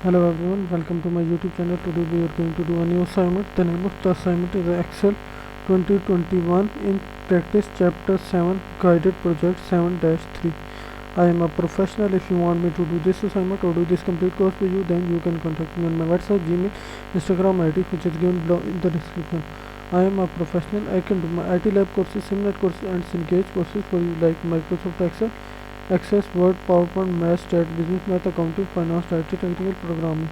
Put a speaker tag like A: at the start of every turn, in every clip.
A: Hello everyone, welcome to my YouTube channel. Today we are going to do a new assignment. The name of the assignment is Excel 2021 in Practice Chapter 7 Guided Project 7-3. I am a professional. If you want me to do this assignment or do this complete course for you, then you can contact me on my WhatsApp, Gmail, Instagram ID, which is given below in the description. I am a professional. I can do my IT lab courses, Simnet courses and Cengage courses for you like Microsoft Excel, Access, Word, PowerPoint, Math, Stat, Business Math, Accounting, Finance, IT, Technical Programming.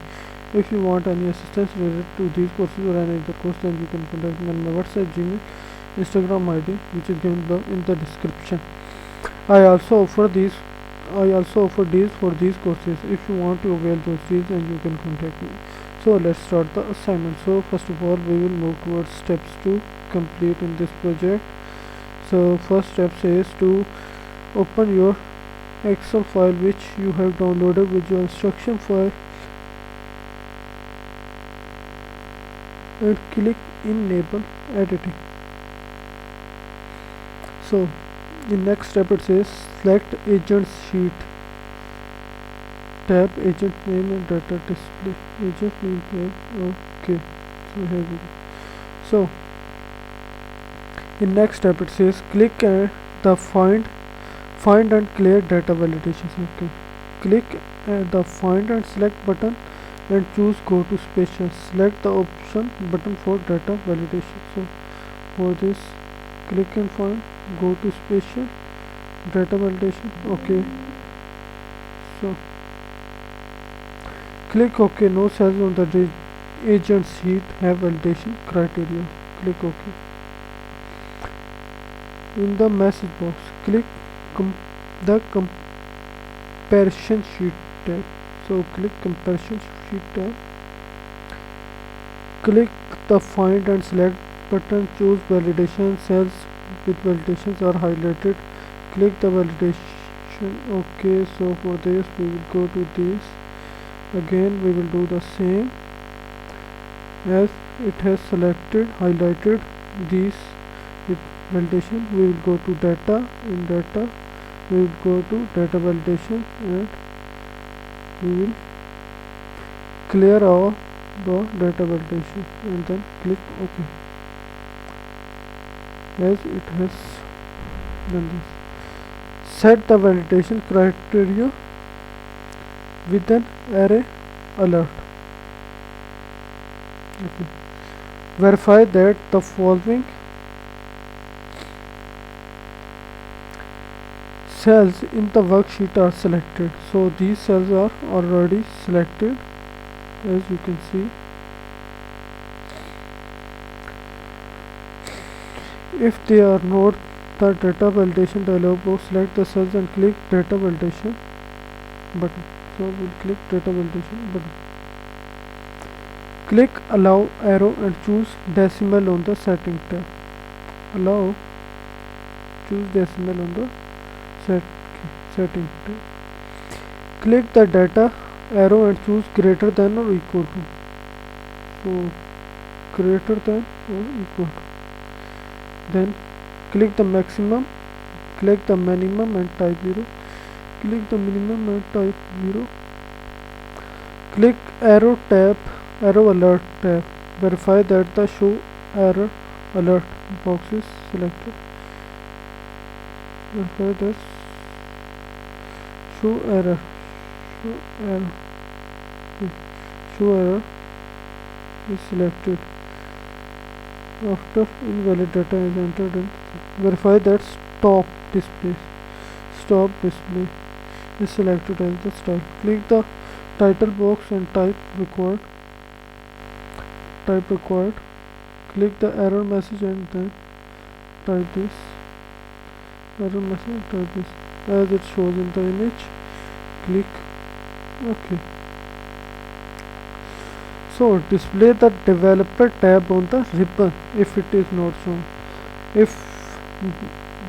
A: If you want any assistance related to these courses or any other course, then you can contact me on my WhatsApp, Gmail, Instagram ID, which is given below in the description. I also offer these for these courses. If you want to avail those deals, then you can contact me. So let's start the assignment. So first of all, we will move towards steps to complete in this project. So first step says to open your Excel file which you have downloaded with your instruction file and click enable editing. So in next step it says select agent sheet tab, agent name and data display, agent name tab. Okay, so here we go. So in next step it says click the find and clear data validation. Okay, click the find and select button and choose go to spatial. Select the option button for data validation. So for this, click and find, go to spatial, data validation. Okay, so click OK. No cells on the agent sheet have validation criteria. Click OK. In the message box, click the comparison sheet tab. So click comparison sheet tab. Click the find and select button. Choose validation. Cells with validations are highlighted. Click the validation. Okay, so for this we will go to this. Again we will do the same as it has selected, highlighted these with validation. We will go to data. In data we will go to data validation and we will clear all the data validation and then click OK. As it has done this, set the validation criteria with an array alert. Okay. Verify that the following cells in the worksheet are selected. So these cells are already selected, as you can see. If they are not, the data validation dialog box, select the cells and click data validation button. So we'll click data validation button. Click allow arrow and choose decimal on the setting tab. Allow, choose decimal on the setting tab. Click the data arrow and choose greater than or equal to. So greater than or equal to. Then click the maximum, click the minimum and type 0. Click the minimum and type 0. Click arrow alert tab. Verify that the show error alert box is selected. Verify that show error is selected. After invalid data is entered in, verify that stop display is selected as the style. Click the title box and type required. Click the error message and then type this error message and type this as it shows in the image. Click OK. So display the developer tab on the ribbon if it is not shown. If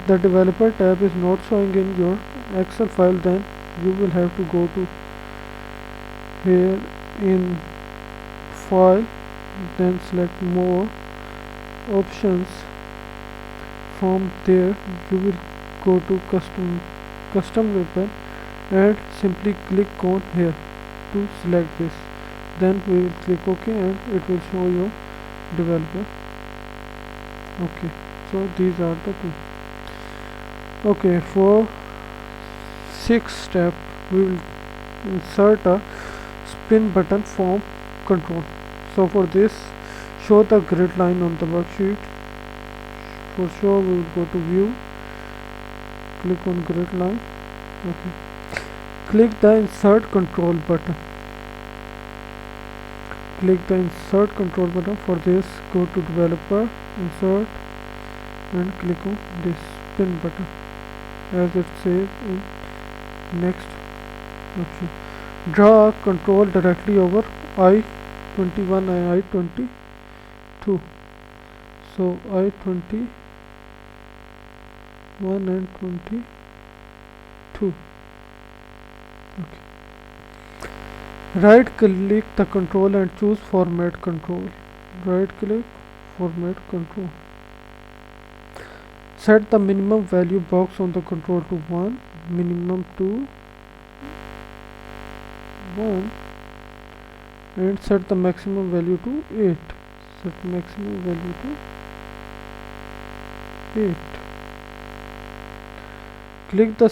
A: the developer tab is not showing in your Excel file, then you will have to go to here in file, then select more options. From there you will go to custom ribbon and simply click on here to select this. then we will click OK and it will show your developer. Okay, so these are the two. Okay, for sixth step we will insert a spin button form control. So for this, show the grid line on the worksheet. For sure we will go to view, click on grid line. Okay, click the insert control button. Click the insert control button. For this, go to developer, insert, and click on this spin button as it says in next option. Draw a control directly over I-21 and I-22. So I-21 and 22. Okay. Right click the control and choose format control. Right click, format control. Set the minimum value box on the control to 1, minimum to 1, and set the maximum value to 8. Set maximum value to 8. Click the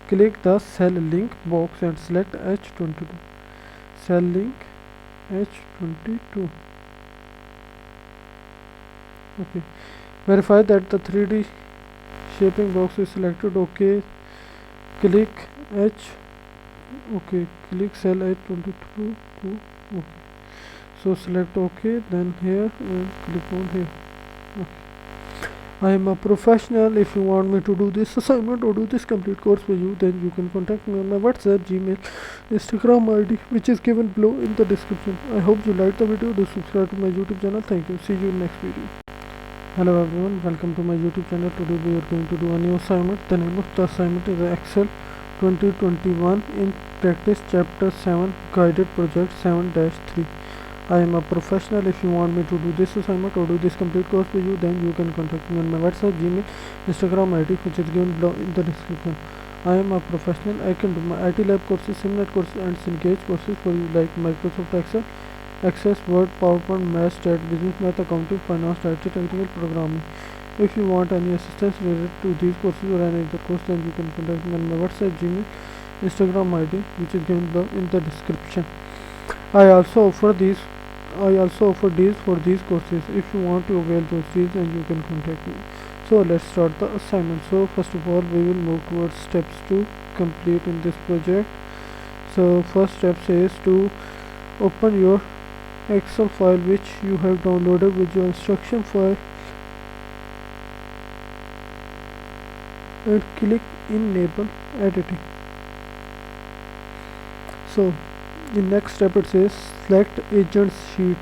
A: click the cell link box and select H22. Cell link H22. Okay. Verify that the 3D shaping box is selected. Okay. Click click cell H22 to OK. So select OK, then here and click on here. Okay. I am a professional. If you want me to do this assignment or do this complete course for you, then you can contact me on my WhatsApp, Gmail, Instagram ID, which is given below in the description. I hope you liked the video. Do subscribe to my YouTube channel. Thank you. See you in next video. Hello everyone, welcome to my YouTube channel. Today we are going to do a new assignment. The name of the assignment is Excel 2021 in practice chapter 7 guided project 7-3. I am a professional. If you want me to do this assignment or do this complete course for you, then you can contact me on my WhatsApp, Gmail, Instagram ID, which is given below in the description. I am a professional. I can do my Mytlab courses, Simnet courses and Cengage courses for you, like Microsoft Excel, Access, Word, PowerPoint, Math, Stat, Business Math, Accounting, Finance, IT, Technical Programming. If you want any assistance related to these courses or any other course, then you can contact me on my WhatsApp, Gmail, Instagram ID, which is given below in the description. I also offer deals for these courses. If you want to avail those deals, then you can contact me. So let's start the assignment. So first of all, we will move towards steps to complete in this project. So first step says to open your Excel file which you have downloaded with your instruction file and click enable editing. So in next step it says select agent sheet,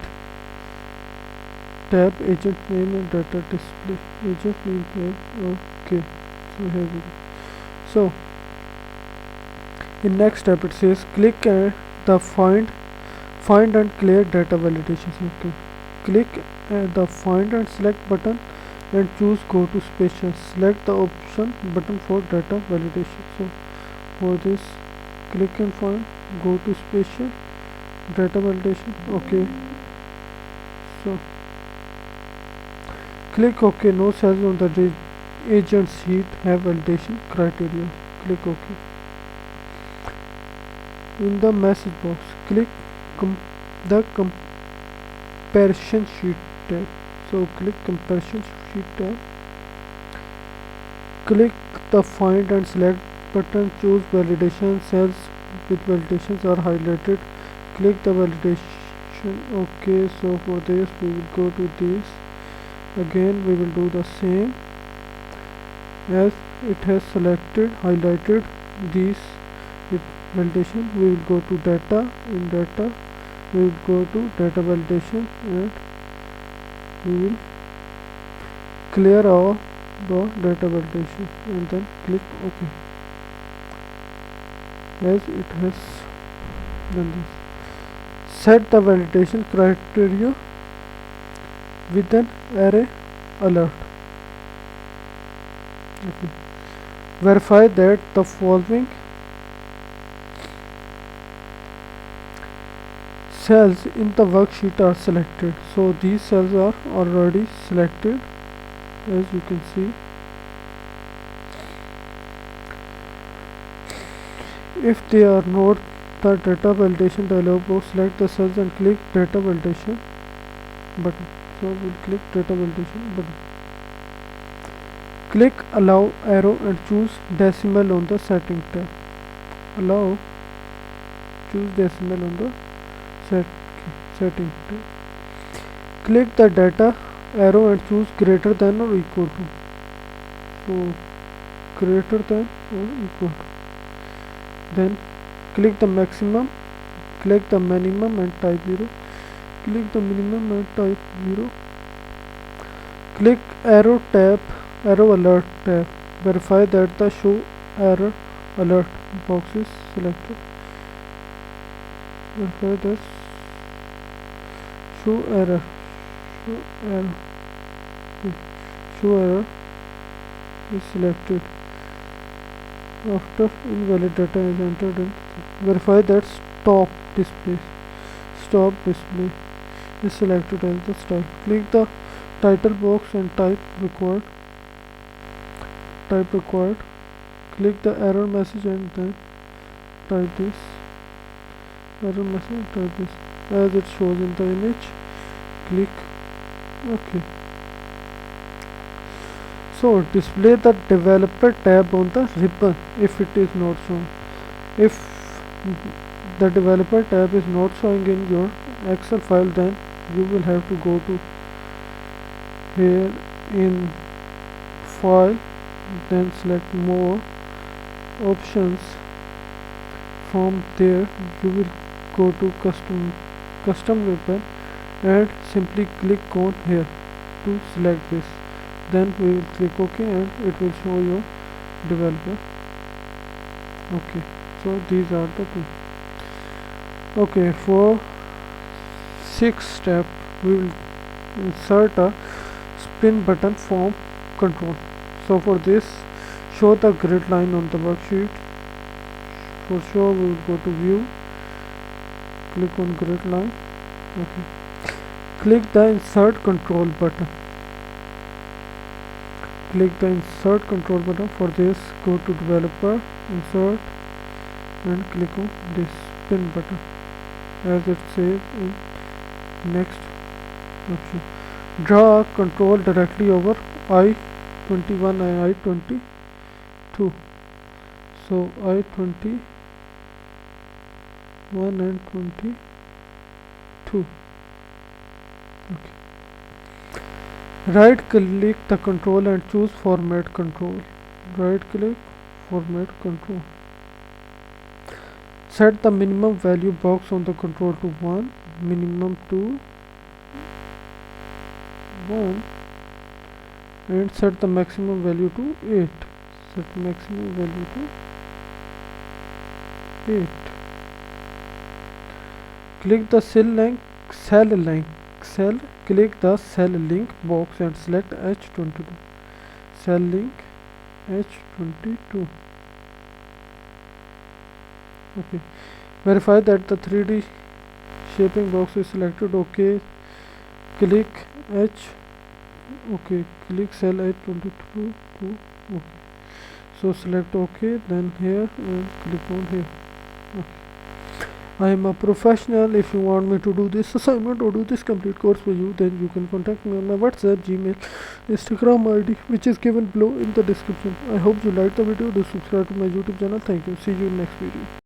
A: tab agent name and data display, agent name tab. Okay, so here we go. So in next step it says click the find and clear data validation. Okay, click the find and select button and choose go to spatial. Select the option button for data validation. So for this, click and find, go to spatial, data validation. Okay, so click OK. No cells on the agent sheet have validation criteria. Click OK. In the message box, click the comparison sheet tab. So click comparison sheet tab. Click the find and select button. Choose validation. Cells with validations are highlighted. Click the validation. Okay, so for this we will go to this. Again we will do the same as it has selected, highlighted these with validation. We will go to data. In data we will go to data validation and we will clear all the data validation and then click OK. As it has done this, set the validation criteria with an array alert. Okay. Verify that the following cells in the worksheet are selected. So these cells are already selected, as you can see. If they are not, the data validation dialog box, select the cells and click data validation button. So we'll click data validation button. Click allow arrow and choose decimal on the setting tab. Allow, choose decimal on the setting tab. Click the data arrow and choose greater than or equal to. So greater than or equal to. Then click the maximum, click the minimum and type 0. Click the minimum and type 0. Click arrow alert tab. Verify that the show error alert box is selected. Verify that show error is selected. After invalid data is entered in, verify that stop display is selected as the style. Click the title box and type required. Click the error message and then type this error message and type this as it shows in the image. Click OK. So display the developer tab on the ribbon if it is not shown. If the developer tab is not showing in your Excel file, then you will have to go to here in file, then select more options. From there you will go to custom ribbon and simply click on here to select this. Then we will click OK and it will show your developer. Okay, so these are the two. Okay, for 6th step we will insert a spin button form control. So for this, show the grid line on the worksheet. For sure we will go to view, click on grid line. Okay, click the insert control button. Click the insert control button. For this, go to developer, insert and click on this spin button as it says in next option. Draw a control directly over I-21 and I-22. So I-21 and 22. Okay. Right click the control and choose format control. Right click, format control. Set the minimum value box on the control to 1, minimum to 1, and set the maximum value to 8. Set maximum value to 8. Click the click the cell link box and select H22. Cell link H22. Okay. Verify that the 3D shaping box is selected. Okay. Click click cell H22 to OK. So select OK, then here and click on here. Okay. I am a professional. If you want me to do this assignment or do this complete course for you, then you can contact me on my WhatsApp, Gmail, Instagram ID, which is given below in the description. I hope you liked the video. Do subscribe to my YouTube channel. Thank you. See you in next video.